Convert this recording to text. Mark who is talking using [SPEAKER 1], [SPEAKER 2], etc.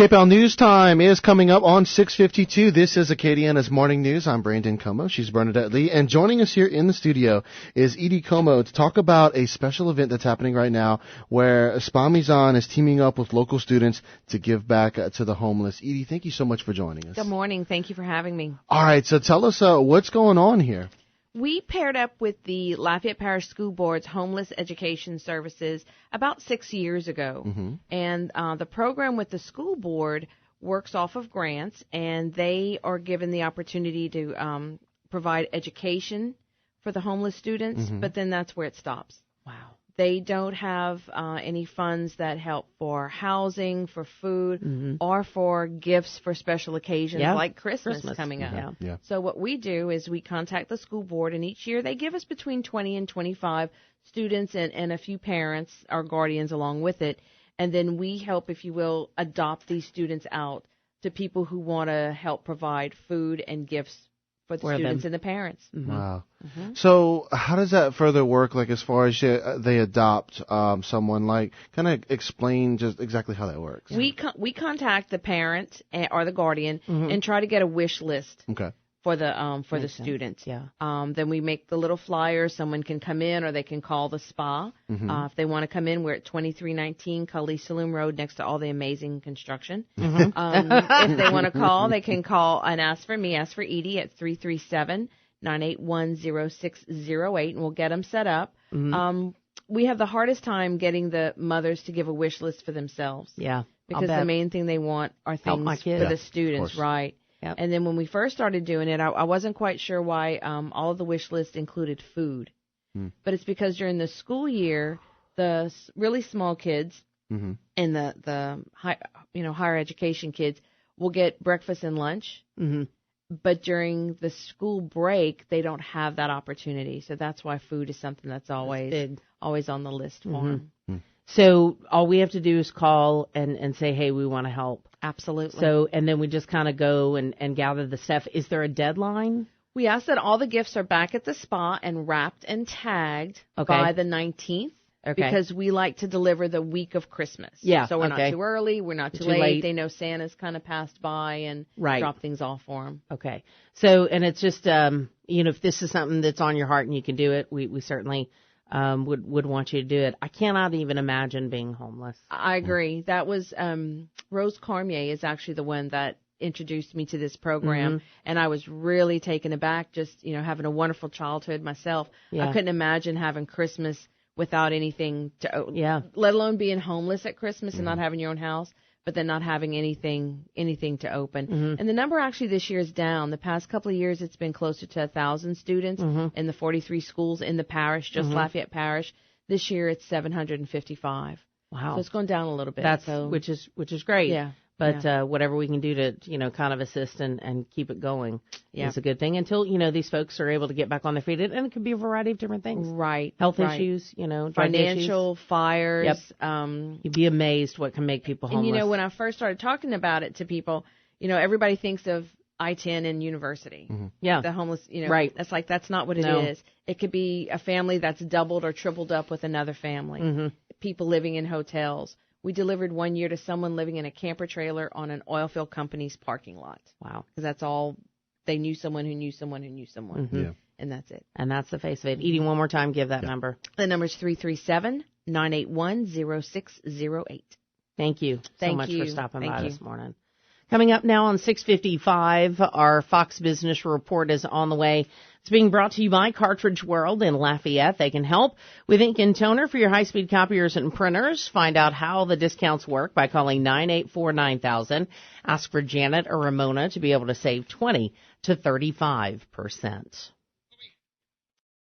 [SPEAKER 1] KPEL News Time is coming up on 6:52. This is Acadiana's Morning News. I'm Brandon Comeaux. She's Bernadette Lee. And joining us here in the studio is Edi Comeaux to talk about a special event that's happening right now where Spa Mizan is teaming up with local students to give back to the homeless. Edi, thank you so much for joining us.
[SPEAKER 2] Good morning. Thank you for having me.
[SPEAKER 1] All right, so tell us what's going on here.
[SPEAKER 2] We paired up with the Lafayette Parish School Board's Homeless Education Services about 6 years ago.
[SPEAKER 1] Mm-hmm.
[SPEAKER 2] And the program with the school board works off of grants, and they are given the opportunity to provide education for the homeless students,
[SPEAKER 1] Mm-hmm.
[SPEAKER 2] but then that's where it stops.
[SPEAKER 3] Wow.
[SPEAKER 2] They don't have any funds that help for housing, for food,
[SPEAKER 3] Mm-hmm.
[SPEAKER 2] or for gifts for special occasions like Christmas coming up.
[SPEAKER 3] Yeah.
[SPEAKER 1] Yeah.
[SPEAKER 2] So what we do is we contact the school board, and each year they give us between 20 and 25 students and a few parents or guardians along with it. And then we help, if you will, adopt these students out to people who want to help provide food and gifts for the students and the parents.
[SPEAKER 3] Mm-hmm.
[SPEAKER 1] Wow. Mm-hmm. So how does that further work, like as far as they adopt someone? Like, kind of explain just exactly how that works.
[SPEAKER 2] We contact the parent or the guardian and try to get a wish list
[SPEAKER 1] Okay.
[SPEAKER 2] for the students.
[SPEAKER 3] Yeah.
[SPEAKER 2] Then we make the little flyers. Someone can come in, or they can call the spa. If they want to come in, we're at 2319 Cully Saloon Road next to all the amazing construction. If they want to call, they can call and ask for me, ask for Edi at 337-981-0608, and we'll get them set up. We have the hardest time getting the mothers to give a wish list for themselves.
[SPEAKER 3] Yeah.
[SPEAKER 2] Because the main thing they want are things for the students, right?
[SPEAKER 3] Yep.
[SPEAKER 2] And then when we first started doing it, I wasn't quite sure why all of the wish list included food. But it's because during the school year, the really small kids and the higher education kids will get breakfast and lunch. But during the school break, they don't have that opportunity. So that's why food is something that's always on the list for them.
[SPEAKER 3] So all we have to do is call and say, hey, we want to help.
[SPEAKER 2] Absolutely.
[SPEAKER 3] So, and then we just kind of go and gather the stuff. Is there a deadline?
[SPEAKER 2] We ask that all the gifts are back at the spa and wrapped and tagged by the 19th. Because we like to deliver the week of Christmas.
[SPEAKER 3] Yeah.
[SPEAKER 2] So we're not too early. We're not too late. They know Santa's kind of passed by and dropped things off for them.
[SPEAKER 3] Okay. So, and it's just, if this is something that's on your heart and you can do it, we certainly would want you to do it. I cannot even imagine being homeless.
[SPEAKER 2] I agree. That was Rose Cormier is actually the one that introduced me to this program, and I was really taken aback just, having a wonderful childhood myself.
[SPEAKER 3] Yeah.
[SPEAKER 2] I couldn't imagine having Christmas without anything to let alone being homeless at Christmas and not having your own house, but then not having anything to open. And the number actually this year is down. The past couple of years, it's been closer to 1,000 students in the 43 schools in the parish, just Lafayette Parish. This year, it's 755.
[SPEAKER 3] Wow.
[SPEAKER 2] So it's gone down a little bit.
[SPEAKER 3] Which is great.
[SPEAKER 2] Yeah.
[SPEAKER 3] But whatever we can do to, kind of assist and keep it going is a good thing until, these folks are able to get back on their feet. And it could be a variety of different things.
[SPEAKER 2] Right.
[SPEAKER 3] Health issues, drug
[SPEAKER 2] financial
[SPEAKER 3] issues.
[SPEAKER 2] fires.
[SPEAKER 3] Yep. You'd be amazed what can make people homeless.
[SPEAKER 2] And, when I first started talking about it to people, everybody thinks of I-10 and university.
[SPEAKER 3] Yeah.
[SPEAKER 2] The homeless,
[SPEAKER 3] right.
[SPEAKER 2] That's not what it is. It could be a family that's doubled or tripled up with another family. People living in hotels. We delivered one year to someone living in a camper trailer on an oil field company's parking lot.
[SPEAKER 3] Wow.
[SPEAKER 2] Because that's all, they knew someone who knew someone who knew someone.
[SPEAKER 1] Yeah.
[SPEAKER 2] And that's it.
[SPEAKER 3] And that's the face of it. Edi, one more time, give that number.
[SPEAKER 2] The number is 337-981-0608.
[SPEAKER 3] Thank you so much for stopping by
[SPEAKER 2] this
[SPEAKER 3] morning. Coming up now on 6:55, our Fox Business Report is on the way. It's being brought to you by Cartridge World in Lafayette. They can help with ink and toner for your high-speed copiers and printers. Find out how the discounts work by calling 984-9000. Ask for Janet or Ramona to be able to save 20 to 35%.